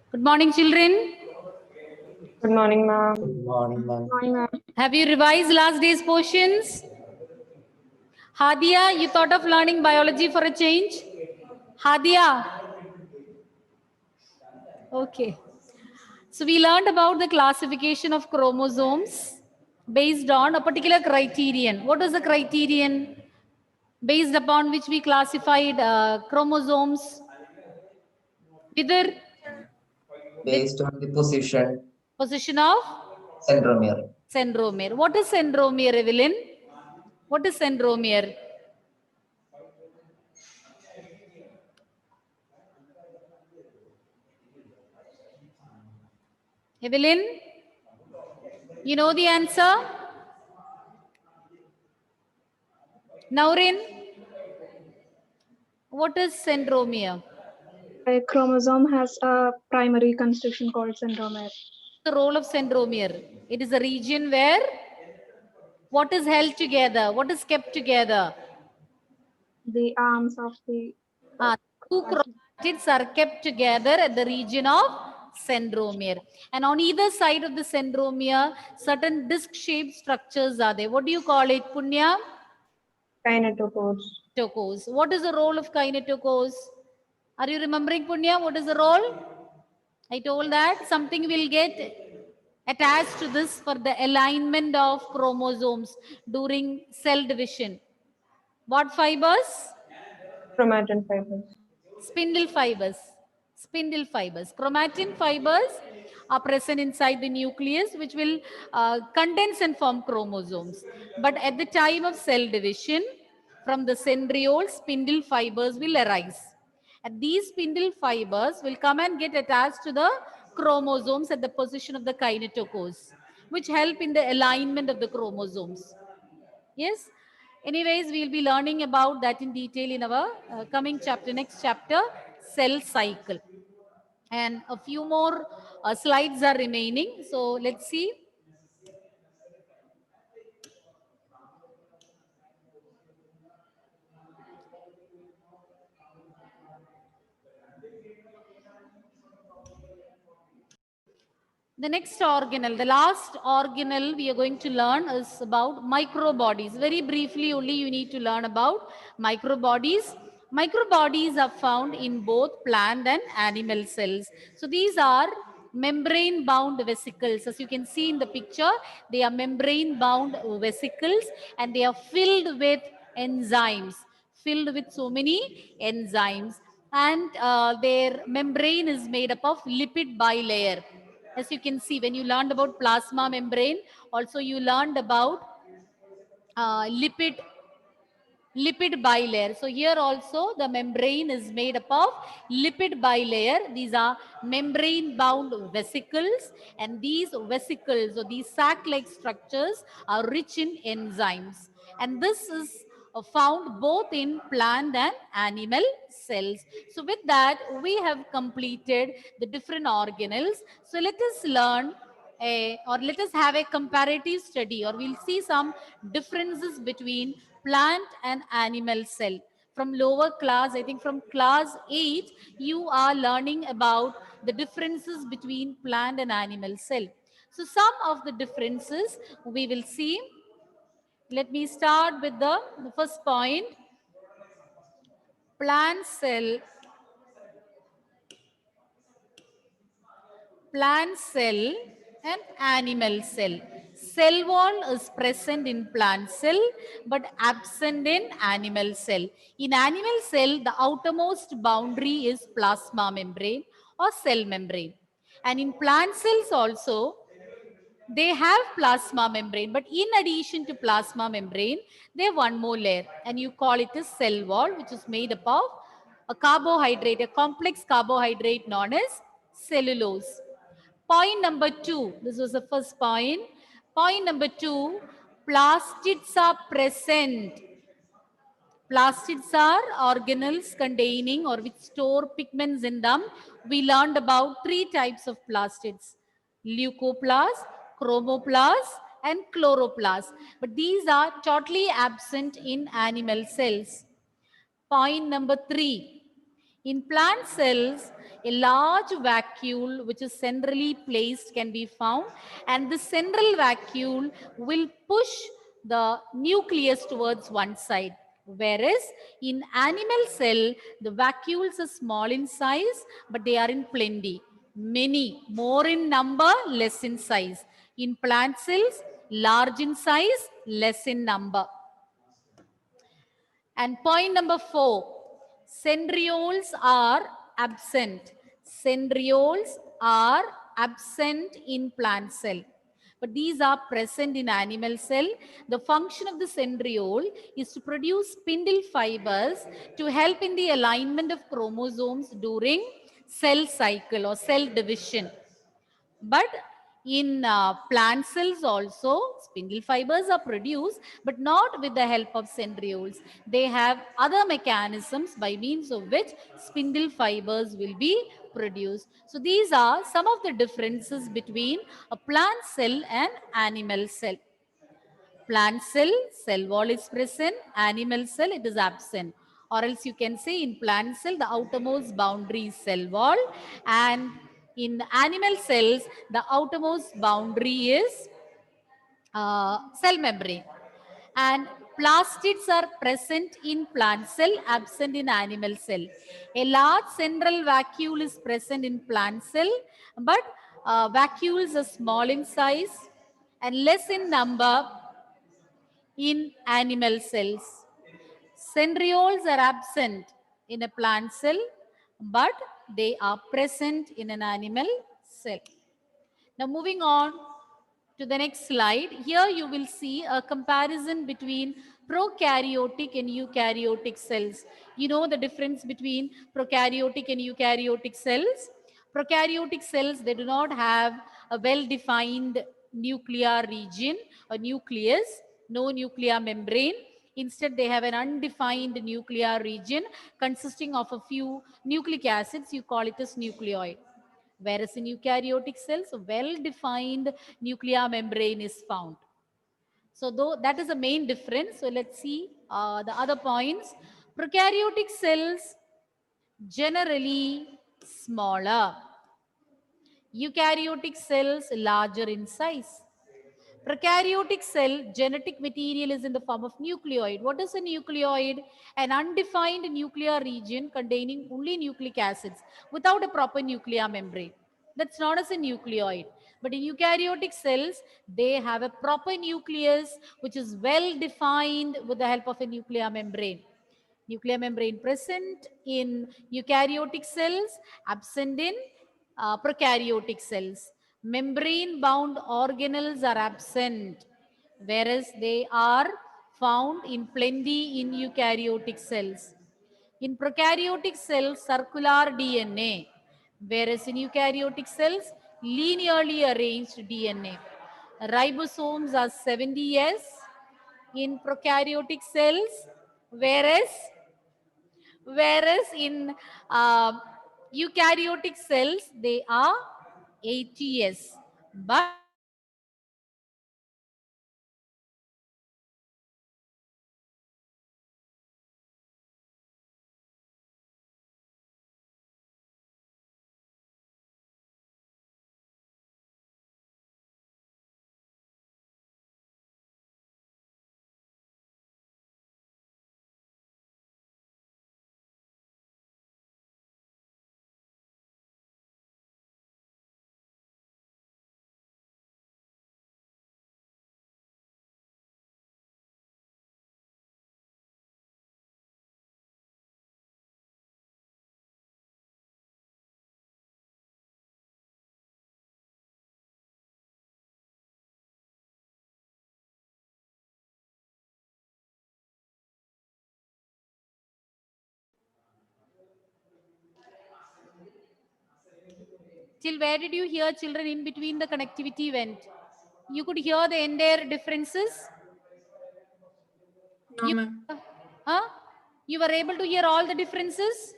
Good morning, children. Good morning, ma'am. Good morning, ma'am. Morning, ma'am. Have you revised last day's portions? Hadia, you thought of learning biology for a change? Hadia. Okay. So we learned about the classification of chromosomes based on a particular criterion. What was the criterion based upon which we classified chromosomes? Either Based on the position of centromere. centromere. What is centromere, Evelyn? What is centromere? Evelyn, you know the answer? Naurin, what is centromere? A chromosome has a primary constitution called centromere. The role of centromere. It is a region where what is held together? What is kept together? The arms of the Two chromatids are kept together at the region of centromere. And on either side of the centromere, certain disc-shaped structures are there. What do you call it, Punya? kinetochores. Kinetochores. What is the role of kinetochores? Are you remembering, Punya? What is the role? I told that something will get attached to this for the alignment of chromosomes during cell division. What fibers? Chromatin fibers. Spindle fibers. Spindle fibers. Chromatin fibers are present inside the nucleus, which will condense and form chromosomes. But at the time of cell division, from the centriole, spindle fibers will arise. And these spindle fibers will come and get attached to the chromosomes at the position of the kinetochores, which help in the alignment of the chromosomes. Yes. Anyways, we'll be learning about that in detail in our coming chapter, next chapter, cell cycle. And a few more slides are remaining. So let's see. The next organelle, the last organelle we are going to learn is about microbodies. Very briefly only you need to learn about microbodies. Microbodies are found in both plant and animal cells. So these are membrane bound vesicles. As you can see in the picture, they are membrane bound vesicles and they are filled with enzymes, filled with so many enzymes. And their membrane is made up of lipid bilayer. As you can see, when you learned about plasma membrane, also you learned about lipid bilayer. So here also the membrane is made up of lipid bilayer. These are membrane bound vesicles, and these vesicles or these sac-like structures are rich in enzymes. And this is found both in plant and animal cells. So with that, we have completed the different organelles. So let us learn or let us have a comparative study, or we'll see some differences between plant and animal cell. From lower class, I think from class 8, you are learning about the differences between plant and animal cell. So some of the differences we will see. Let me start with the first point. Plant cell and animal cell. Cell wall is present in plant cell but absent in animal cell. In animal cell, the outermost boundary is plasma membrane or cell membrane. And in plant cells also, they have plasma membrane, but in addition to plasma membrane, they have one more layer, and you call it a cell wall, which is made up of a carbohydrate, a complex carbohydrate known as cellulose. Point number 2, this was the first point. Point number 2, plastids are present. Plastids are organelles containing or which store pigments in them. We learned about 3 types of plastids: leucoplast, chromoplast, and chloroplast. But these are totally absent in animal cells. Point number 3. In plant cells, a large vacuole which is centrally placed can be found, and the central vacuole will push the nucleus towards one side. Whereas in animal cell, the vacuoles are small in size, but they are in plenty. Many, more in number, less in size. In plant cells, large in size, less in number. And point number 4, centrioles are absent. Centrioles are absent in plant cell, but these are present in animal cell. The function of the centriole is to produce spindle fibers to help in the alignment of chromosomes during cell cycle or cell division. But in plant cells also, spindle fibers are produced, but not with the help of centrioles. They have other mechanisms by means of which spindle fibers will be produced. So these are some of the differences between a plant cell and animal cell. Plant cell, cell wall is present. Animal cell, it is absent. Or else you can say in plant cell, the outermost boundary is cell wall, and in animal cells, the outermost boundary is cell membrane. And plastids are present in plant cell, absent in animal cell. A large central vacuole is present in plant cell, but vacuoles are small in size and less in number in animal cells. Centrioles are absent in a plant cell, but they are present in an animal cell. Now moving on to the next slide. Here you will see a comparison between prokaryotic and eukaryotic cells. You know the difference between prokaryotic and eukaryotic cells. Prokaryotic cells, they do not have a well-defined nuclear region or nucleus, no nuclear membrane. Instead, they have an undefined nuclear region consisting of a few nucleic acids. You call it as nucleoid. Whereas in eukaryotic cells, a well-defined nuclear membrane is found. So though that is the main difference. So let's see the other points. Prokaryotic cells generally smaller. Eukaryotic cells larger in size. Prokaryotic cell genetic material is in the form of nucleoid. What is a nucleoid? An undefined nuclear region containing only nucleic acids without a proper nuclear membrane. That's known as a nucleoid. But in eukaryotic cells, they have a proper nucleus which is well defined with the help of a nuclear membrane. Nuclear membrane present in eukaryotic cells, absent in prokaryotic cells. Membrane bound organelles are absent, whereas they are found in plenty in eukaryotic cells. In prokaryotic cells, circular DNA, whereas in eukaryotic cells, linearly arranged DNA. Ribosomes are 70S in prokaryotic cells, whereas in eukaryotic cells, they are 80S. But till where did you hear, children? In between the connectivity went. You could hear the entire differences? No, You, ma'am. huh? You were able to hear all the differences?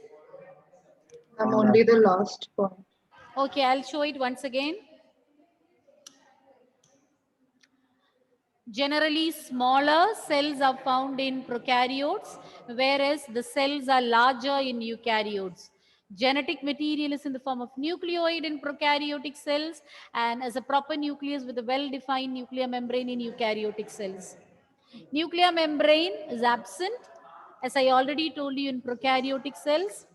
I'm only the last point. Okay, I'll show it once again. Generally, smaller cells are found in prokaryotes, whereas the cells are larger in eukaryotes. Genetic material is in the form of nucleoid in prokaryotic cells and as a proper nucleus with a well-defined nuclear membrane in eukaryotic cells. Nuclear membrane is absent, as I already told you, in prokaryotic cells,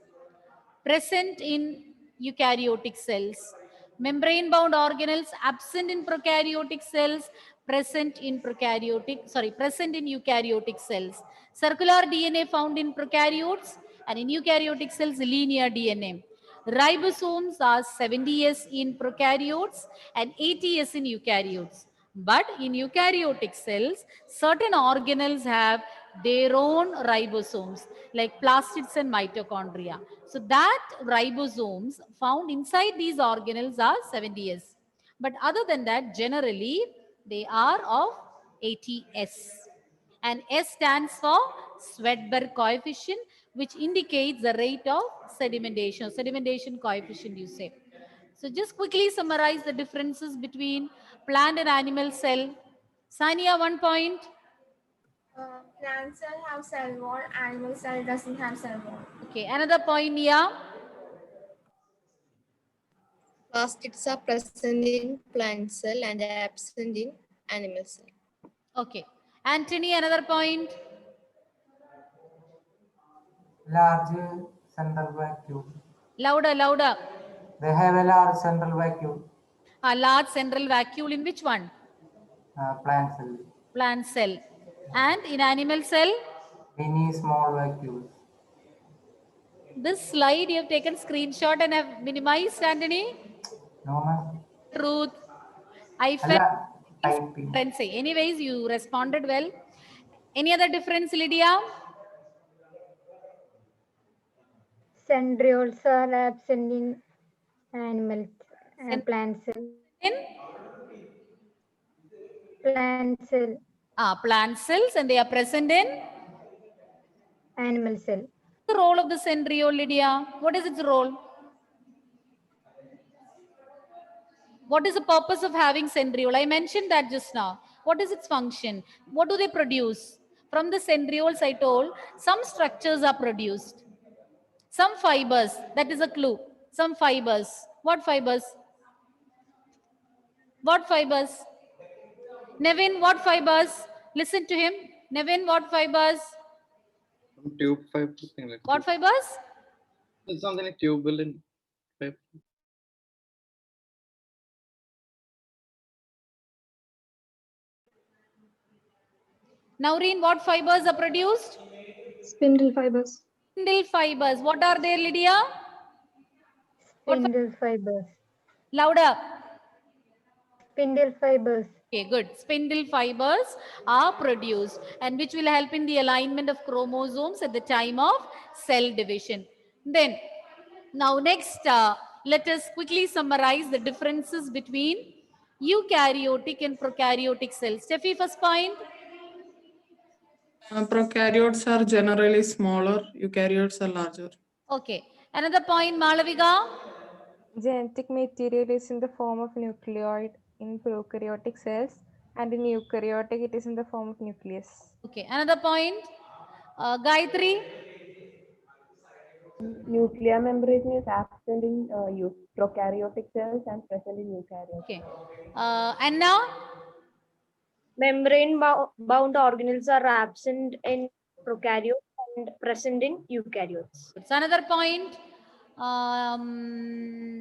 present in eukaryotic cells. Membrane bound organelles absent in prokaryotic cells, present in eukaryotic cells. Circular DNA found in prokaryotes and in eukaryotic cells, linear DNA. Ribosomes are 70S in prokaryotes and 80S in eukaryotes. But in eukaryotic cells, certain organelles have their own ribosomes, like plastids and mitochondria. So that ribosomes found inside these organelles are 70S. But other than that, generally, they are of 80S. And S stands for Swedberg coefficient, which indicates the rate of sedimentation coefficient, you say. So just quickly summarize the differences between plant and animal cell. Sania, 1 point. Plant cell have cell wall, animal cell doesn't have cell wall. Okay, another point, Nia. Plastids are present in plant cell and absent in animal cell. Okay. Anthony, another point. Large central vacuole. Louder, louder. They have a large central vacuole. A large central vacuole in which one? Plant cell. Plant cell. And in animal cell? Many small vacuoles. This slide you have taken screenshot and have minimized, Anthony? No, ma'am. Truth. I felt Alla typing. difference. Anyways, you responded well. Any other difference, Lydia? Centrioles are absent in animals and plant cell. In Plant cell, plant cells, and they are present in animal cell. the role of the centriole, Lydia. What is its role? What is the purpose of having centriole? I mentioned that just now. What is its function? What do they produce? From the centrioles, I told, some structures are produced. Some fibers, that is a clue. Some fibers. What fibers? What fibers? Nevin, what fibers? Listen to him. Nevin, what fibers? Some tube fibers, thing like What fibers? it's something like tubulin fiber. Naureen, what fibers are produced? Spindle fibers. Spindle fibers. What are they, Lydia? What Spindle fibers. Louder. Spindle fibers. Okay, good. Spindle fibers are produced and which will help in the alignment of chromosomes at the time of cell division. Then, now next, let us quickly summarize the differences between eukaryotic and prokaryotic cells. Steffi, first point. Prokaryotes are generally smaller, eukaryotes are larger. Okay. Another point, Malavika. Genetic material is in the form of nucleoid in prokaryotic cells, and in eukaryotic it is in the form of nucleus. Okay. Another point, Gayatri. Nuclear membrane is absent in prokaryotic cells and present in eukaryotes. Okay. Anna. Membrane bound organelles are absent in prokaryotes and present in eukaryotes. It's another point.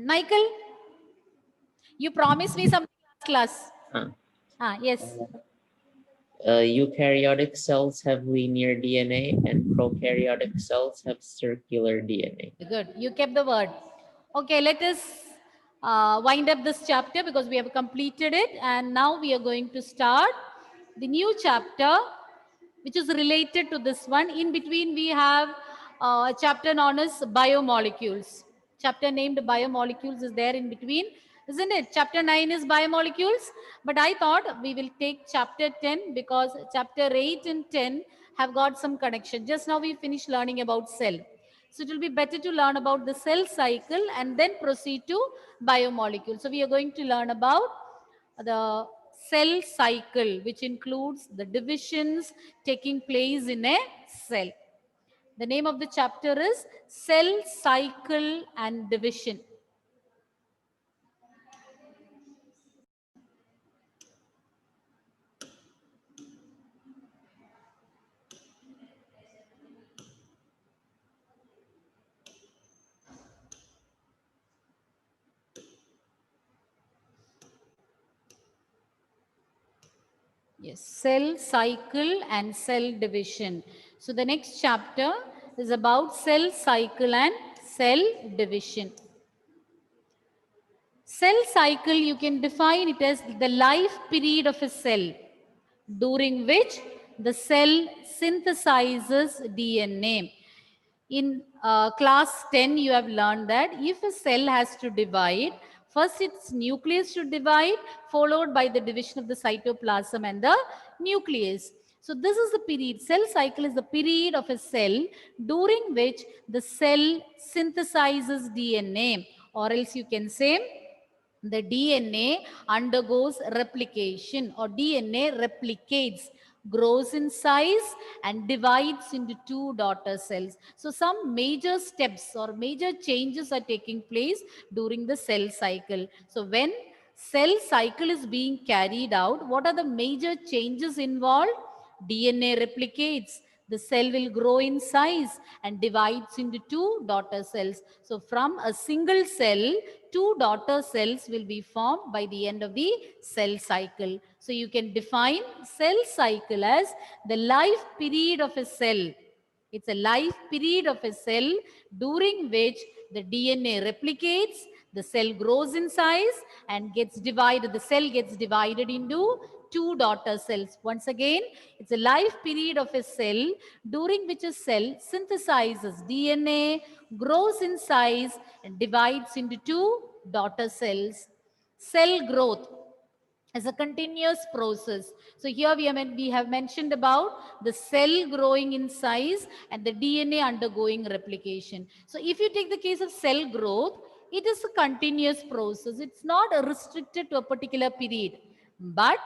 Michael, you promised me something last class. Yes. Eukaryotic cells have linear DNA and prokaryotic cells have circular DNA. Good. You kept the word. Okay, let us wind up this chapter because we have completed it. And now we are going to start the new chapter, which is related to this one. In between, we have a chapter known as biomolecules. Chapter named biomolecules is there in between, isn't it? Chapter 9 is biomolecules, but I thought we will take chapter 10 because chapter 8 and 10 have got some connection. Just now we finished learning about cell. So it will be better to learn about the cell cycle and then proceed to biomolecules. So we are going to learn about the cell cycle, which includes the divisions taking place in a cell. The name of the chapter is Cell Cycle and Division. Yes, cell cycle and cell division. So the next chapter is about cell cycle and cell division. Cell cycle, you can define it as the life period of a cell during which the cell synthesizes DNA. In class 10, you have learned that if a cell has to divide, first its nucleus should divide, followed by the division of the cytoplasm and the nucleus. So this is the period. Cell cycle is the period of a cell during which the cell synthesizes DNA, or else you can say the DNA undergoes replication, or DNA replicates, grows in size and divides into two daughter cells. So some major steps or major changes are taking place during the cell cycle. So when cell cycle is being carried out, what are the major changes involved? DNA replicates, the cell will grow in size and divides into two daughter cells. So from a single cell, two daughter cells will be formed by the end of the cell cycle. So you can define cell cycle as the life period of a cell. It's a life period of a cell during which the DNA replicates, the cell grows in size and gets divided. The cell gets divided into two daughter cells. Once again, it's a life period of a cell during which a cell synthesizes DNA, grows in size and divides into two daughter cells. Cell growth is a continuous process. So here we have mentioned about the cell growing in size and the DNA undergoing replication. So if you take the case of cell growth, it is a continuous process. It's not restricted to a particular period. But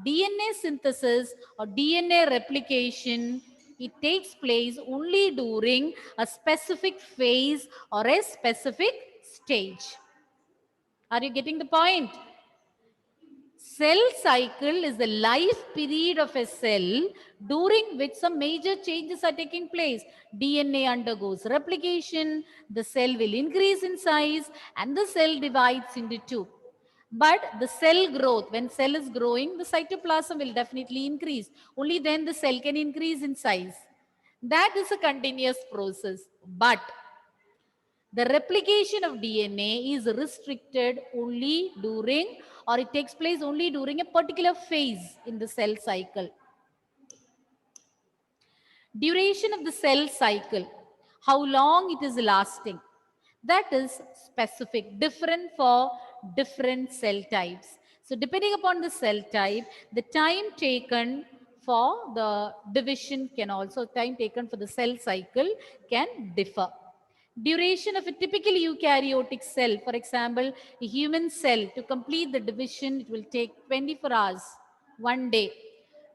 DNA synthesis or DNA replication, it takes place only during a specific phase or a specific stage. Are you getting the point? Cell cycle is the life period of a cell during which some major changes are taking place. DNA undergoes replication, the cell will increase in size and the cell divides into two. But the cell growth, when cell is growing, the cytoplasm will definitely increase. Only then the cell can increase in size. That is a continuous process. But the replication of DNA is restricted only during, or it takes place only during a particular phase in the cell cycle. Duration of the cell cycle, how long it is lasting, that is specific, different for different cell types. So depending upon the cell type, the time taken for the division can also, time taken for the cell cycle can differ. Duration of a typical eukaryotic cell, for example, a human cell, to complete the division, it will take 24 hours, 1 day.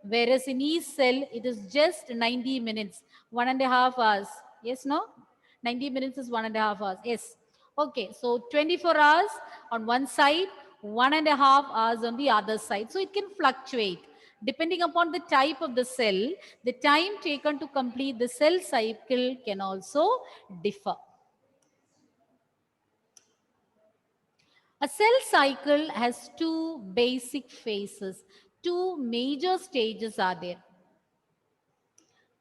Whereas in each cell, it is just 90 minutes, 1.5 hours. Yes, no? 90 minutes is 1.5 hours. Yes. Okay, so 24 hours on one side, 1.5 hours on the other side. So it can fluctuate. Depending upon the type of the cell, the time taken to complete the cell cycle can also differ. A cell cycle has two basic phases. Two major stages are there.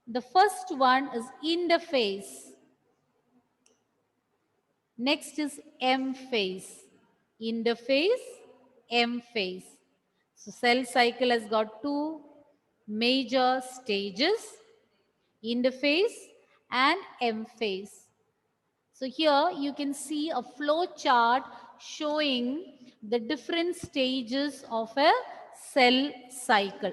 The first one is interphase. Next is M phase. Interphase, M phase. So cell cycle has got two major stages, interphase and M phase. So here you can see a flow chart showing the different stages of a cell cycle.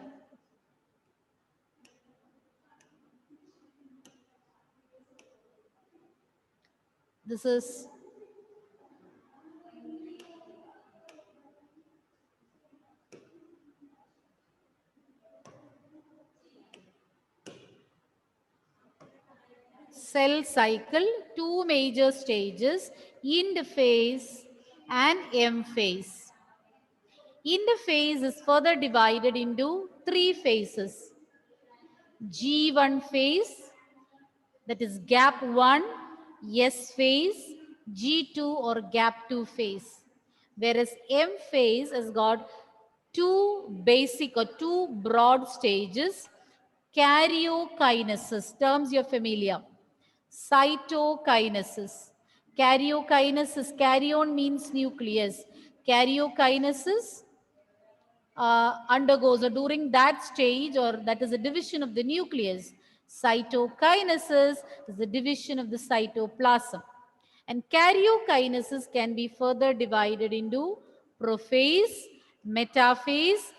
This is cell cycle, two major stages, end phase and M phase. End phase is further divided into three phases. G1 phase, that is gap 1, S phase, G2 or gap 2 phase. Whereas M phase has got two basic or two broad stages. Karyokinesis, terms you're familiar. Cytokinesis. Karyokinesis, karyon means nucleus. Karyokinesis undergoes, or during that stage, or that is a division of the nucleus. Cytokinesis is the division of the cytoplasm. And karyokinesis can be further divided into prophase, metaphase,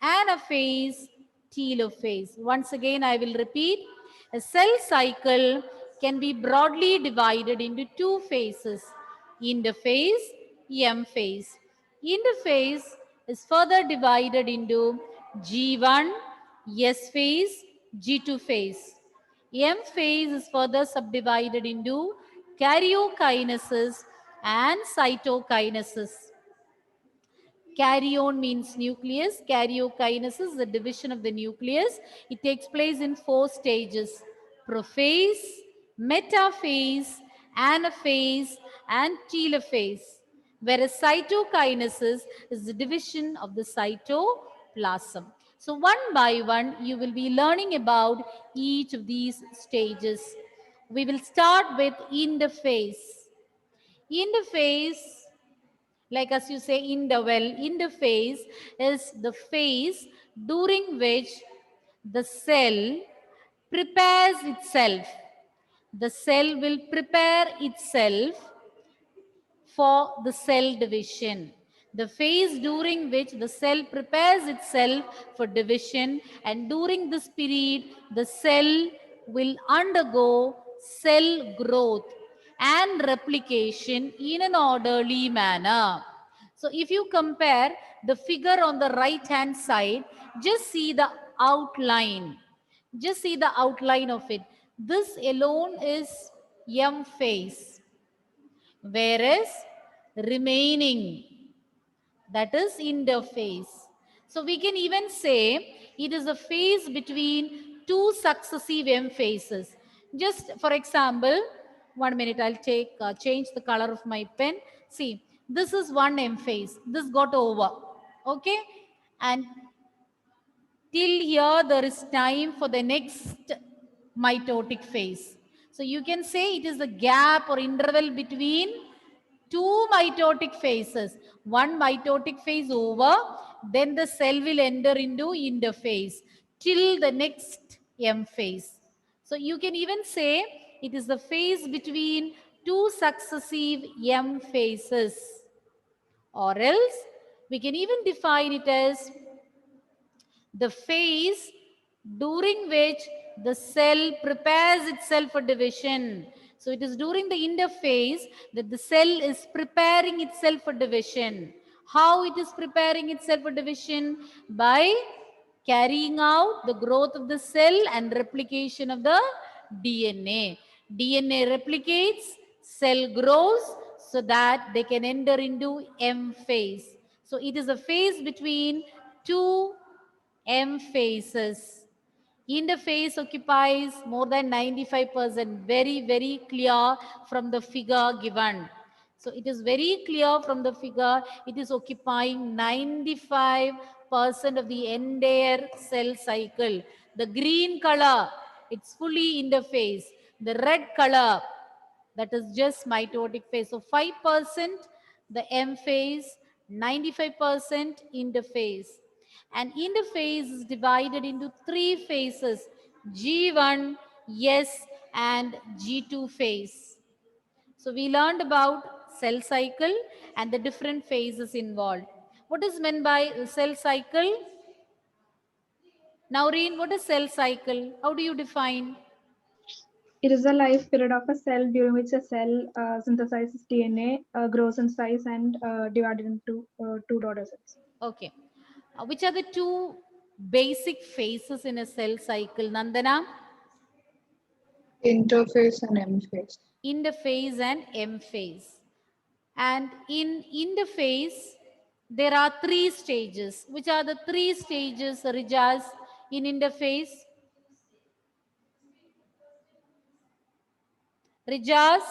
anaphase, telophase. Once again, I will repeat. A cell cycle can be broadly divided into two phases, interphase, M phase. Interphase is further divided into G1, S phase, G2 phase. M phase is further subdivided into karyokinesis and cytokinesis. Karyon means nucleus. Karyokinesis is the division of the nucleus. It takes place in four stages: prophase, metaphase, anaphase, and telophase. Whereas cytokinesis is the division of the cytoplasm. So one by one, you will be learning about each of these stages. We will start with interphase. Interphase, like as you say, interphase is the phase during which the cell prepares itself. The cell will prepare itself for the cell division. The phase during which the cell prepares itself for division, and during this period, the cell will undergo cell growth and replication in an orderly manner. So if you compare the figure on the right hand side, just see the outline. Just see the outline of it. This alone is M phase, whereas remaining, that is interphase. So we can even say it is a phase between two successive M phases. Just for example, 1 minute, I'll change the color of my pen. See, this is one M phase. This got over. Okay? And till here, there is time for the next mitotic phase. So you can say it is a gap or interval between two mitotic phases. One mitotic phase over, then the cell will enter into interphase till the next M phase. So you can even say it is the phase between two successive M phases. Or else we can even define it as the phase during which the cell prepares itself for division. So it is during the interphase that the cell is preparing itself for division. How it is preparing itself for division? By carrying out the growth of the cell and replication of the DNA. DNA replicates, cell grows so that they can enter into M phase. So it is a phase between two M phases. Interphase occupies more than 95%. Very, very clear from the figure given. So it is very clear from the figure, it is occupying 95% of the entire cell cycle. The green color, it's fully interphase. The red color, that is just mitotic phase. So 5% the M phase, 95% interphase. And interphase is divided into three phases: G1, S, and G2 phase. So we learned about cell cycle and the different phases involved. What is meant by cell cycle? Naureen, what is cell cycle? How do you define? It is the life period of a cell during which a cell synthesizes DNA, grows in size, and divided into two daughter cells. Okay. Which are the two basic phases in a cell cycle, Nandana? Interphase and M phase. Interphase and M phase. And in interphase, there are 3 stages. Which are the 3 stages, Rijas, in interphase? Rijas?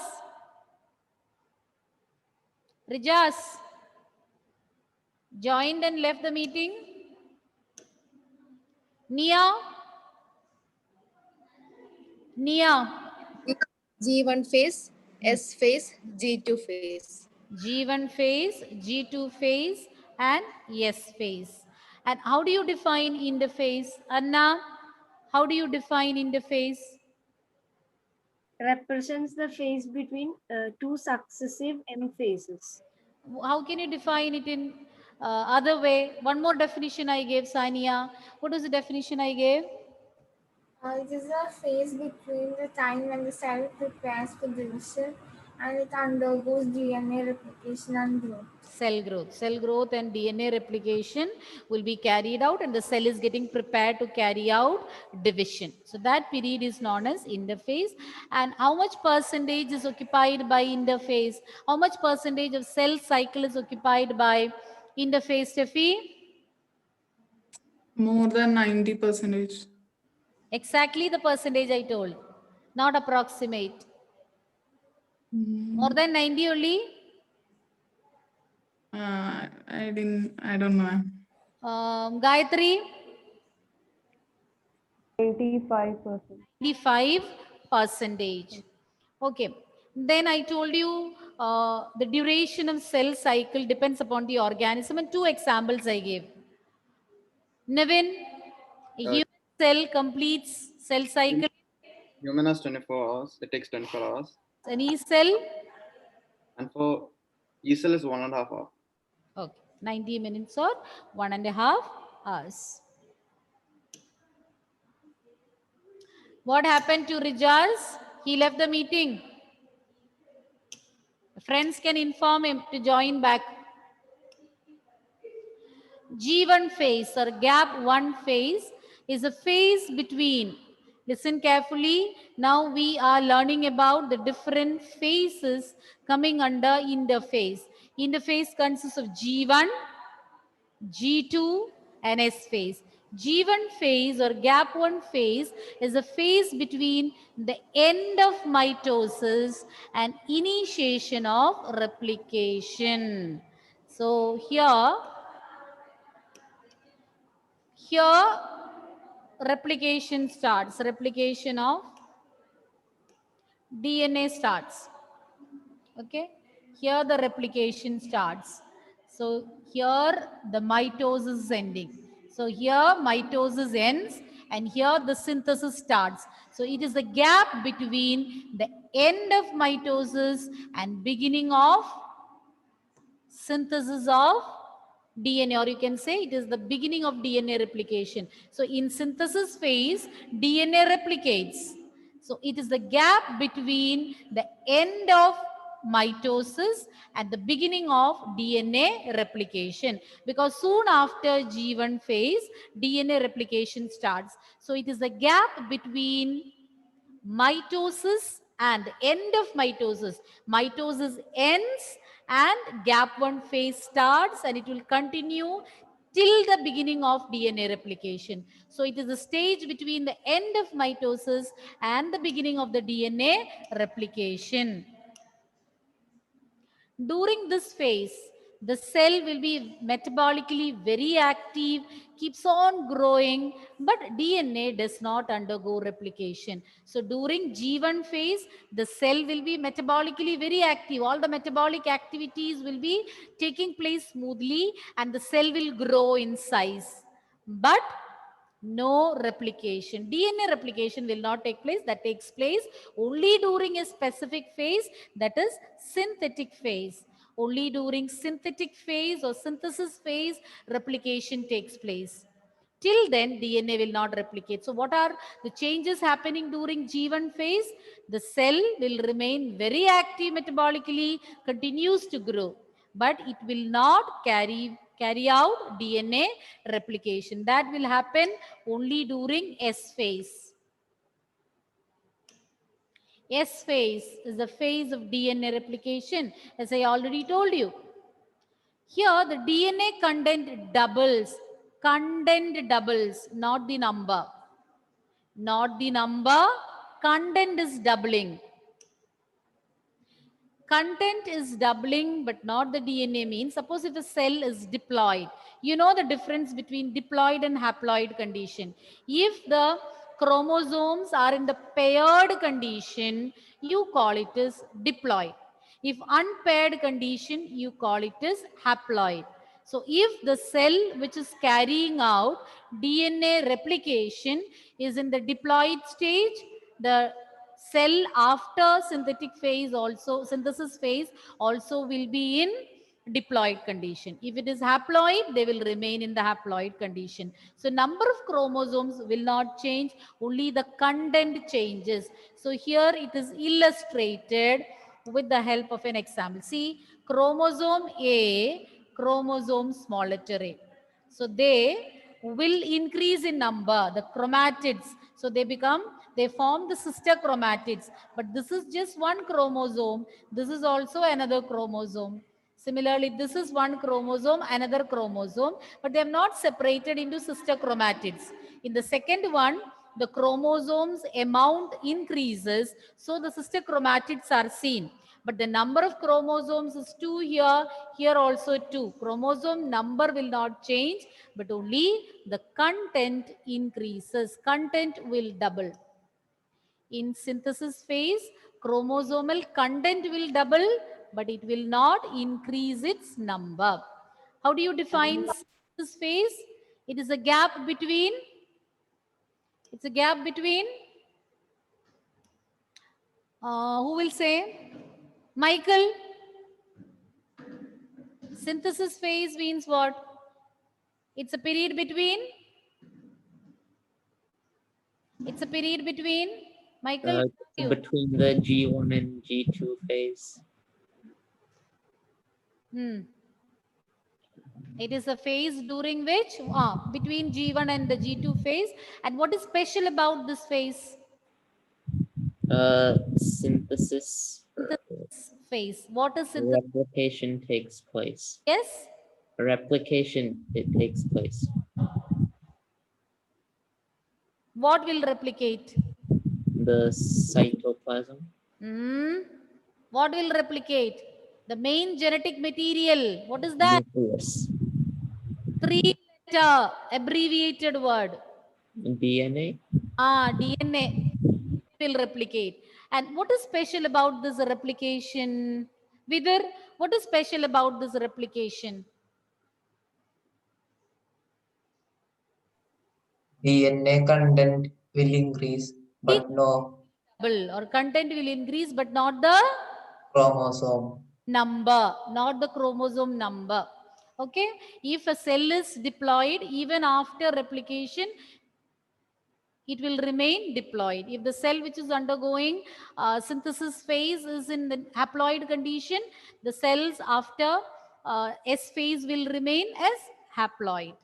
Rijas? Joined and left the meeting? Nia? Nia? G1 phase, S phase, G2 phase. G1 phase, G2 phase, and S phase. And how do you define interphase? Anna, how do you define interphase? Represents the phase between two successive M phases. How can you define it in other way? One more definition I gave, Sania. What was the definition I gave? It is a phase between the time when the cell prepares for division and it undergoes DNA replication and growth. Cell growth and DNA replication will be carried out, and the cell is getting prepared to carry out division. So that period is known as interphase. And how much percentage is occupied by interphase? How much percentage of cell cycle is occupied by interphase, Steffi? More than 90%. Exactly the percentage I told, not approximate. More than 90 only? I don't know. Gayatri? 85%. 85%. Okay. Then I told you the duration of cell cycle depends upon the organism, and 2 examples I gave. Navin, a human cell completes cell cycle. Human has 24 hours. It takes 24 hours. An E cell? And for E cell is 1.5 hours. Okay. 90 minutes or 1.5 hours. What happened to Rijaz? He left the meeting. Friends can inform him to join back. G1 phase or gap 1 phase is a phase between, listen carefully, now we are learning about the different phases coming under interphase. Interphase consists of G1, G2 and S phase. G1 phase or gap 1 phase is a phase between the end of mitosis and initiation of replication. So here replication starts. Replication of DNA starts. Okay. Here the replication starts. So here the mitosis is ending. So here mitosis ends and here the synthesis starts. So it is the gap between the end of mitosis and beginning of synthesis of DNA, or you can say it is the beginning of DNA replication. So in synthesis phase, DNA replicates. So it is the gap between the end of mitosis and the beginning of DNA replication, because soon after G1 phase, DNA replication starts. So it is the gap between mitosis and end of mitosis. Mitosis ends and gap 1 phase starts, and it will continue till the beginning of DNA replication. So it is the stage between the end of mitosis and the beginning of the DNA replication. During this phase, the cell will be metabolically very active, keeps on growing, but DNA does not undergo replication. So during G1 phase, the cell will be metabolically very active. All the metabolic activities will be taking place smoothly and the cell will grow in size. But no replication. DNA replication will not take place. That takes place only during a specific phase, that is synthetic phase. Only during synthetic phase or synthesis phase, replication takes place. Till then, DNA will not replicate. So what are the changes happening during G1 phase? The cell will remain very active metabolically, continues to grow, but it will not carry out DNA replication. That will happen only during S phase. S phase is the phase of DNA replication, as I already told you. Here, the DNA content doubles, not the number. Not the number, content is doubling. Content is doubling, but not the DNA means. Suppose if a cell is diploid, you know the difference between diploid and haploid condition. If the chromosomes are in the paired condition, you call it as diploid. If unpaired condition, you call it as haploid. So if the cell which is carrying out DNA replication is in the diploid stage, the cell after synthesis phase also will be in diploid condition. If it is haploid, they will remain in the haploid condition. So number of chromosomes will not change, only the content changes. So here it is illustrated with the help of an example. See, chromosome A, chromosome small letter a. So they will increase in number, the chromatids. So they form the sister chromatids. But this is just one chromosome. This is also another chromosome. Similarly, this is one chromosome, another chromosome, but they have not separated into sister chromatids. In the second one, the chromosomes amount increases, so the sister chromatids are seen. But the number of chromosomes is 2 here, here also 2. Chromosome number will not change, but only the content increases. Content will double. In synthesis phase, chromosomal content will double, but it will not increase its number. How do you define synthesis phase? It is a gap between, who will say? Michael? Synthesis phase means what? It's a period between? Michael? Between the G1 and G2 phase. It is a phase during which, between G1 and the G2 phase. And what is special about this phase? Synthesis phase. What is synthesis? Replication takes place. Yes? Replication, it takes place. What will replicate? The cytoplasm. What will replicate? The main genetic material. What is that? Nucleus. 3-letter abbreviated word. DNA. DNA will replicate. And what is special about this replication? Vidar, what is special about this replication? DNA content will increase, but no or content will increase, but not the chromosome number, not the chromosome number. Okay, if a cell is diploid, even after replication, it will remain diploid. If the cell which is undergoing synthesis phase is in the haploid condition, the cells after S phase will remain as haploid.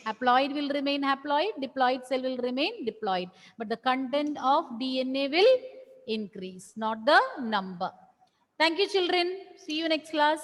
Haploid will remain haploid, diploid cell will remain diploid. But the content of DNA will increase, not the number. Thank you, children. See you next class.